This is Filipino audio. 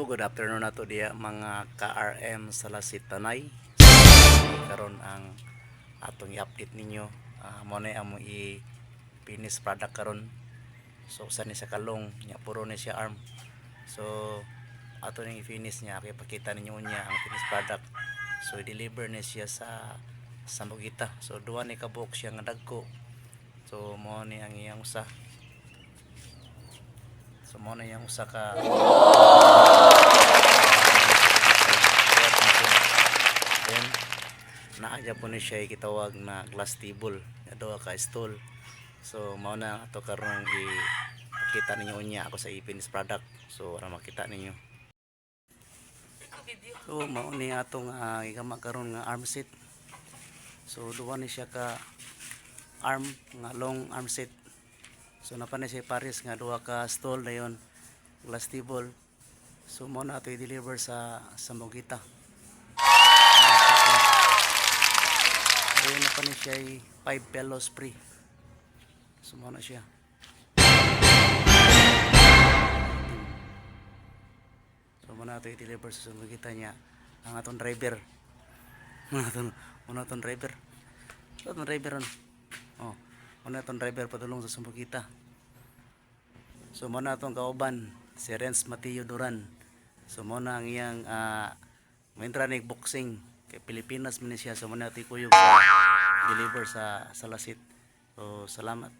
So good afternoon nato diya mga ka-RM sa Lasit Tanay. Karon ang atong i-update ninyo. Mo na amo i-finish product karon. So usa ni sa kalong nya puro ni siya arm. So ato ning i-finish niya kay pakita ninyo niya ang finished product. So i-deliver ni siya sa Mugita. So duha ni kabuok siya nga dagko. So mo ni ang iyang usa. So mo na yang usa ka then naaja po ni siya gitawag na glass table nga duha ka stool. So mao na ato karon ipakita ninyo unya ako sa i-finished product. So para makita ninyo. So mao ni atong igama karon nga arm set. So duha ni siya ka arm nga long arm set. So napanay siya pares nga duha ka stool dayon glass table. So mo na ato i-deliver sa Mugita. Dayon napanay siya 5 pelos free. So mo na siya. So mo na ato i-deliver sa Mugita niya ang atong driver. Muna atong driver. Atong driver on. Oh. Muna itong driver padulong sa Mugita. So muna itong kauban si Renz Mateo Duran. So muna ang iyang maintranig boxing kay Pilipinas man siya. So muna ito kuyog sa deliver sa Lasit. So salamat.